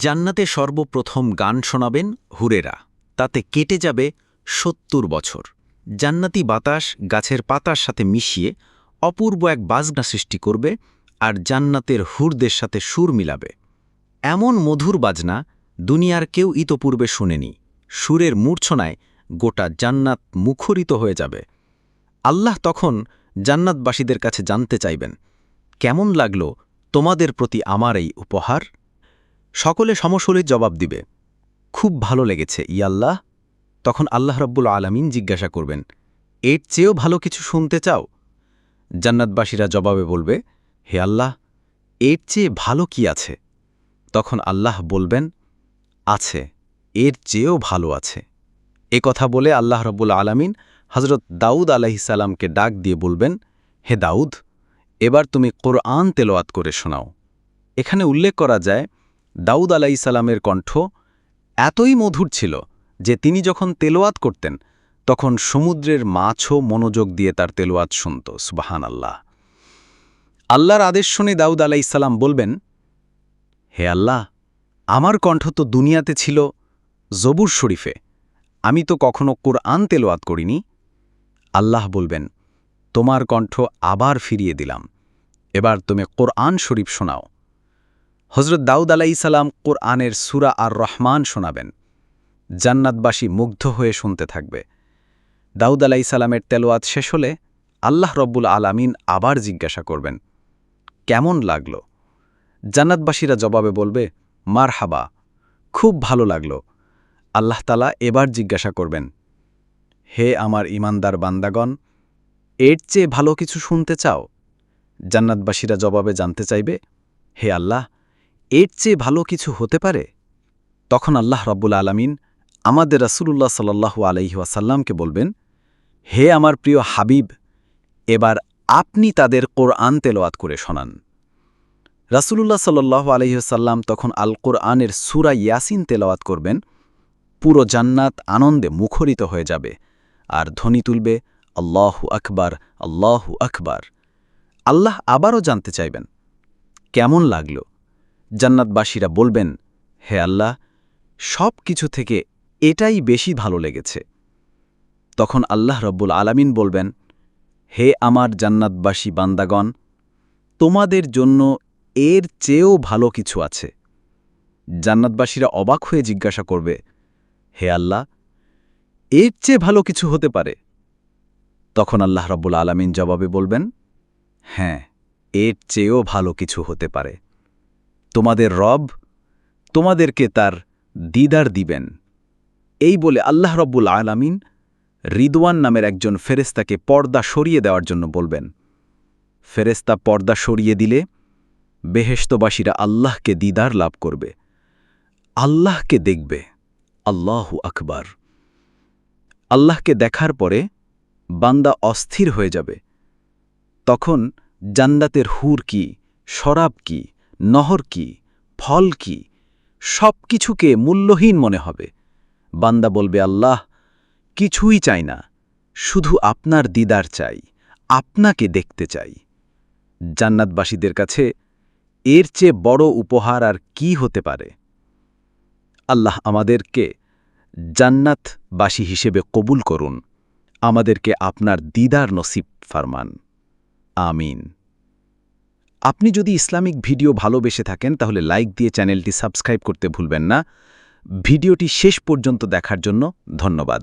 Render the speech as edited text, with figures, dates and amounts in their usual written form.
জান্নাতে সর্বপ্রথম গান শোনাবেন হুরেরা, তাতে কেটে যাবে ৭০ বছর। জান্নাতি বাতাস গাছের পাতার সাথে মিশিয়ে অপূর্ব এক বাজনা সৃষ্টি করবে আর জান্নাতের হুরদের সাথে সুর মিলাবে। এমন মধুর বাজনা দুনিয়ার কেউ ইতপূর্বে শোনেনি। সুরের মূর্ছনায় গোটা জান্নাত মুখরিত হয়ে যাবে। আল্লাহ তখন জান্নাতবাসীদের কাছে জানতে চাইবেন, কেমন লাগল তোমাদের প্রতি আমার এই উপহার? সকলে সমস্বরে জবাব দিবে, খুব ভালো লেগেছে ইয়াল্লাহ। তখন আল্লাহ রব্বুল আলামিন জিজ্ঞাসা করবেন, এর চেয়েও ভালো কিছু শুনতে চাও? জান্নাতবাসীরা জবাবে বলবে, হে আল্লাহ, এর চেয়ে ভালো কি আছে? তখন আল্লাহ বলবেন, আছে, এর চেয়েও ভালো আছে। এ কথা বলে আল্লাহ রব্বুল আলামিন হজরত দাউদ আলাইহিসসালামকে ডাক দিয়ে বলবেন, হে দাউদ, এবার তুমি কোরআন তেলাওয়াত করে শোনাও। এখানে উল্লেখ করা যায়, দাউদ আলাইহিসসালামের কণ্ঠ এতই মধুর ছিল যে তিনি যখন তেলাওয়াত করতেন তখন সমুদ্রের মাছও মনোযোগ দিয়ে তার তেলাওয়াত শুনত। সুবহানাল্লাহ। আল্লাহর আদেশ শুনে দাউদ আলাইহিসসালাম বলবেন, হে আল্লাহ, আমার কণ্ঠ তো দুনিয়াতে ছিল জবুর শরীফে, আমি তো কখনো কোরআন তেলাওয়াত করিনি। আল্লাহ বলবেন, তোমার কণ্ঠ আবার ফিরিয়ে দিলাম, এবার তুমি কোরআন শরীফ শোনাও। হজরত দাউদ আলাইহিসসালাম কোরআনের সূরা আর রহমান শোনাবেন। জান্নাতবাসী মুগ্ধ হয়ে শুনতে থাকবে। দাউদ আলাইহিসসালামের তেলাওয়াত শেষ হলে আল্লাহ রব্বুল আলামিন আবার জিজ্ঞাসা করবেন, কেমন লাগল? জান্নাতবাসীরা জবাবে বলবে, মারহাবা, খুব ভালো লাগল। আল্লাহ তাআলা এবার জিজ্ঞাসা করবেন, হে আমার ঈমানদার বান্দাগণ, এর চেয়ে ভালো কিছু শুনতে চাও? জান্নাতবাসীরা জবাবে জানতে চাইবে, হে আল্লাহ, এর চেয়ে ভালো কিছু হতে পারে? তখন আল্লাহ রাব্বুল আলামিন আমাদের রাসূলুল্লাহ সাল্লাল্লাহু আলাইহি ওয়াসাল্লামকে বলবেন, হে আমার প্রিয় হাবিব, এবার আপনি তাদের কোরআন তেলাওয়াত করে শোনান। রাসূলুল্লাহ সাল্লাল্লাহু আলাইহি ওয়াসাল্লাম তখন আল কোরআনের সূরা ইয়াসিন তেলাওয়াত করবেন। পুরো জান্নাত আনন্দে মুখরিত হয়ে যাবে আর ধ্বনি তুলবে, আল্লাহু আকবার, আল্লাহু আকবার। আল্লাহ আবারও জানতে চাইবেন, কেমন লাগল? জান্নাতবাসীরা বলবেন, হে আল্লাহ, সব কিছু থেকে এটাই বেশি ভালো লেগেছে। তখন আল্লাহ রব্বুল আলামিন বলবেন, হে আমার জান্নাতবাসী বান্দাগণ, তোমাদের জন্য এর চেয়েও ভালো কিছু আছে। জান্নাতবাসীরা অবাক হয়ে জিজ্ঞাসা করবে, হে আল্লাহ, এর চেয়ে ভালো কিছু হতে পারে? তখন আল্লাহ রব্বুল আলামিন জবাবে বলবেন, হ্যাঁ, এর চেয়েও ভালো কিছু হতে পারে। তোমাদের রব তোমাদেরকে তার দিদার দিবেন। এই বলে আল্লাহ রব্বুল আলামিন রিদওয়ান নামের একজন ফেরেশতাকে পর্দা সরিয়ে দেওয়ার জন্য বলবেন। ফেরেশতা পর্দা সরিয়ে দিলে বেহেশতবাসীরা আল্লাহকে দিদার লাভ করবে, আল্লাহকে দেখবে। আল্লাহু আকবার। আল্লাহকে দেখার পরে বান্দা অস্থির হয়ে যাবে। তখন জান্নাতের হুর কি, শরাব কি, নহর কি, ফল কি, সব কিছুকে মূল্যহীন মনে হবে। বান্দা বলবে, আল্লাহ, কিছুই চাই না, শুধু আপনার দিদার চাই, আপনাকে দেখতে চাই। জান্নাতবাসীদের কাছে এর চেয়ে বড় উপহার আর কি হতে পারে? আল্লাহ আমাদেরকে জান্নাতবাসী হিসেবে কবুল করুন, আমাদেরকে আপনার দিদার নসিব ফরমান। আমিন। আপনি যদি ইসলামিক ভিডিও ভালোবেসে থাকেন তাহলে লাইক দিয়ে চ্যানেলটি সাবস্ক্রাইব করতে ভুলবেন না। ভিডিওটি শেষ পর্যন্ত দেখার জন্য ধন্যবাদ।